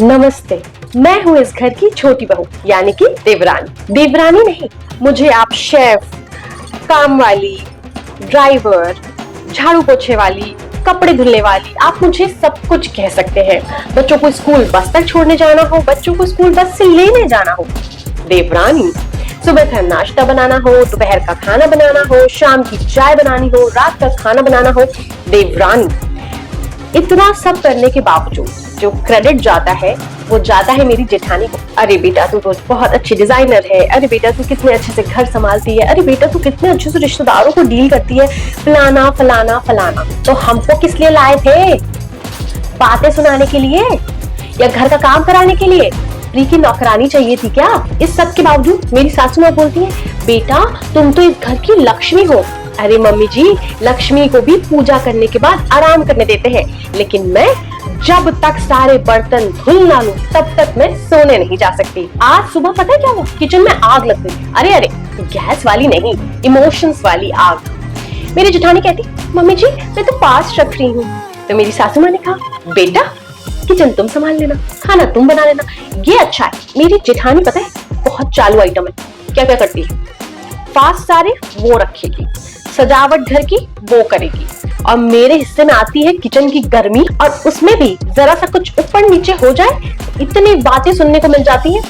नमस्ते, मैं हूँ इस घर की छोटी बहू यानी कि देवरानी। देवरानी नहीं, मुझे आप शेफ, काम वाली, ड्राइवर, झाड़ू पोछे वाली, कपड़े धुलने वाली, आप मुझे सब कुछ कह सकते हैं। बच्चों को स्कूल बस तक छोड़ने जाना हो, बच्चों को स्कूल बस से लेने जाना हो, देवरानी। सुबह का नाश्ता बनाना हो, दोपहर का खाना बनाना हो, शाम की चाय बनानी हो, रात का खाना बनाना हो, देवरानी। इतना सब करने के बावजूद जो क्रेडिट जाता है वो जाता है मेरी जेठानी को। अरे बेटा तू तो बहुत अच्छी डिजाइनर है, अरे बेटा तू कितने अच्छे से घर संभालती है, अरे बेटा तू कितने अच्छे से रिश्तेदारों को डील करती है, फलाना फलाना फलाना। तो हमको किस लिए लाए थे? बातें सुनाने के लिए या घर का काम कराने के लिए? फ्री की नौकरानी चाहिए थी क्या? इस सब के बावजूद मेरी सासू माँ बोलती है, बेटा तुम तो इस घर की लक्ष्मी हो। अरे मम्मी जी, लक्ष्मी को भी पूजा करने के बाद आराम करने देते हैं, लेकिन मैं जब तक सारे बर्तन धुल ना लूं तब तक मैं सोने नहीं जा सकती। आज सुबह पता है क्या हुआ? किचन में आग लग गई। अरे अरे, गैस वाली नहीं, इमोशंस वाली आग। मेरी जेठानी कहती, मम्मी जी मैं तो पास रख रही हूँ। तो मेरी सासू माँ ने कहा, बेटा किचन तुम संभाल लेना, खाना तुम बना लेना। ये अच्छा है। मेरी जेठानी पता है बहुत चालू आइटम है। क्या क्या करती है? फास्ट सारे वो रखेगी, सजावट घर की वो करेगी, और मेरे हिस्से में आती है किचन की गर्मी, और उसमें भी जरा सा कुछ ऊपर नीचे हो जाए इतनी बातें सुनने को मिल जाती है।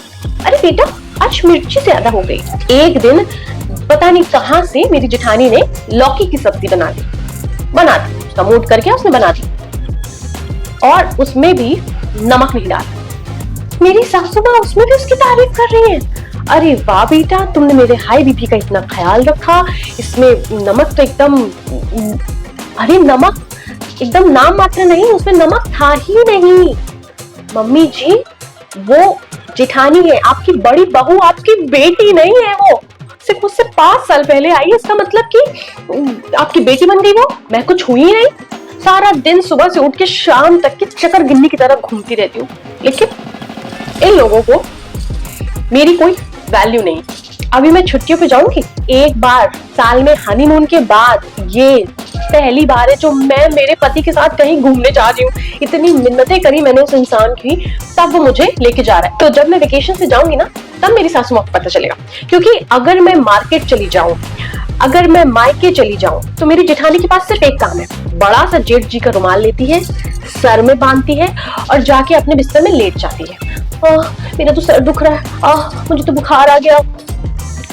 अरे बेटा आज मिर्ची ज्यादा हो गई। एक दिन पता नहीं कहां से मेरी जेठानी ने लौकी की सब्जी बना दी, उसका मूड करके उसने बना दी, और उसमें भी नमक नहीं डाला। मेरी सासू माँ उसमें भी उसकी तारीफ कर रही है। अरे वाह बेटा, तुमने मेरे हाई बीपी का इतना ख्याल रखा, इसमें नमक तो एकदम, अरे नमक एकदम नाम मात्र नहीं, उसमें नमक था ही नहीं। मम्मी जी वो जेठानी है, आपकी बड़ी बहू, आपकी बेटी नहीं है। वो सिर्फ उससे 5 साल पहले आई है, इसका मतलब कि आपकी बेटी बन गई वो? मैं कुछ हुई ही नहीं। सारा दिन सुबह से उठ के शाम तक की चक्कर गिन्नी की तरह घूमती रहती हूँ, लेकिन इन लोगों को मेरी कोई वैल्यू नहीं। अभी मैं छुट्टियों पे जाऊंगी, एक बार साल में हनीमून के बाद ये पहली बार है जो मैं मेरे पति के साथ कहीं घूमने जा रही हूँ। इतनी मिन्नतें करी मैंने उस इंसान की, तब वो मुझे लेके जा रहा है। तो जब मैं वेकेशन से जाऊंगी ना, तब मेरी सासू माँ को पता चलेगा। क्योंकि अगर मैं मार्केट चली जाऊं, अगर मैं मायके चली जाऊं, तो मेरी जेठानी के पास सिर्फ एक काम है, बड़ा सा जेठ जी का रुमाल लेती है, सर में बांधती है और जाके अपने बिस्तर में लेट जाती है। मेरा तो सर दुख रहा है, मुझे तो बुखार आ गया।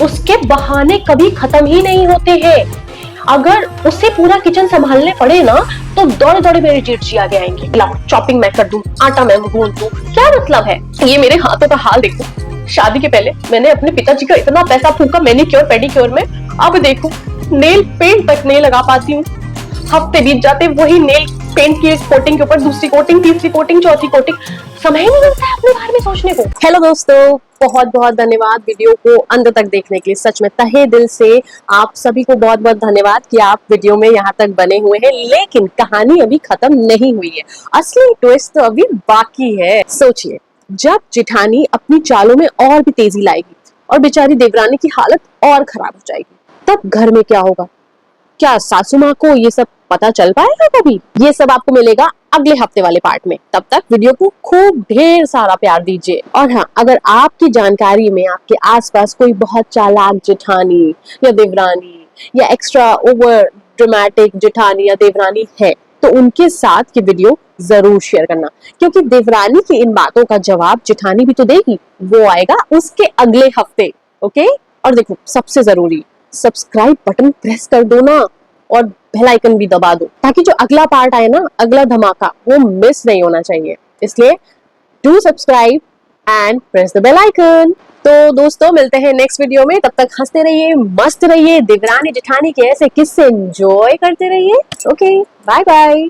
उसके बहाने कभी खत्म ही नहीं होते हैं। अगर उसे पूरा किचन संभालने पड़े ना, तो दौड़े दौड़े मेरे जेठ जी आगे आएंगे, लाओ चॉपिंग मैं कर दूं, आटा मैं गूंद दूं। क्या मतलब है? ये मेरे हाथों का हाल देखो। शादी के पहले मैंने अपने पिताजी का इतना पैसा फूका मैनीक्योर पेडिक्योर में, अब देखो नेल पेंट तक नहीं लगा पाती हूँ। हफ्ते बीत जाते वही नेल पेंट की एक कोटिंग के ऊपर दूसरी कोटिंग, तीसरी कोटिंग, चौथी कोटिंग। समय ही नहीं मिलता है अपने बारे में सोचने को। हेलो दोस्तों, बहुत बहुत धन्यवाद वीडियो को अंत तक देखने के लिए। सच में तहे दिल से आप सभी को बहुत बहुत धन्यवाद कि आप वीडियो में यहाँ तक बने हुए हैं। लेकिन कहानी अभी खत्म नहीं हुई है, असली ट्विस्ट तो अभी बाकी है। सोचिए, जब जेठानी अपनी चालों में और भी तेजी लाएगी और बेचारी देवरानी की हालत और खराब हो जाएगी, तब घर में क्या होगा? क्या सासू माँ को ये सब पता चल पाएगा कभी? ये सब आपको मिलेगा अगले हफ्ते वाले पार्ट में। तब तक वीडियो को खूब ढेर सारा प्यार दीजिए। और हाँ, अगर आपकी जानकारी में आपके आसपास कोई बहुत चालाक जेठानी या देवरानी या एक्स्ट्रा ओवर ड्रामेटिक जेठानी या देवरानी है, तो उनके साथ ये वीडियो जरूर शेयर करना, क्योंकि देवरानी की इन बातों का जवाब जेठानी भी तो देगी। वो आएगा उसके अगले हफ्ते। ओके? और देखो, सबसे जरूरी, सब्सक्राइब बटन प्रेस कर दो ना, और बेल आइकन भी दबा दो, ताकि जो अगला पार्ट आए ना, अगला धमाका, वो मिस नहीं होना चाहिए। इसलिए do subscribe and press the bell icon. तो दोस्तों, मिलते हैं नेक्स्ट वीडियो में। तब तक हंसते रहिए, मस्त रहिए, देवरानी जेठानी के ऐसे किस्से एंजॉय करते रहिए। Okay, bye bye.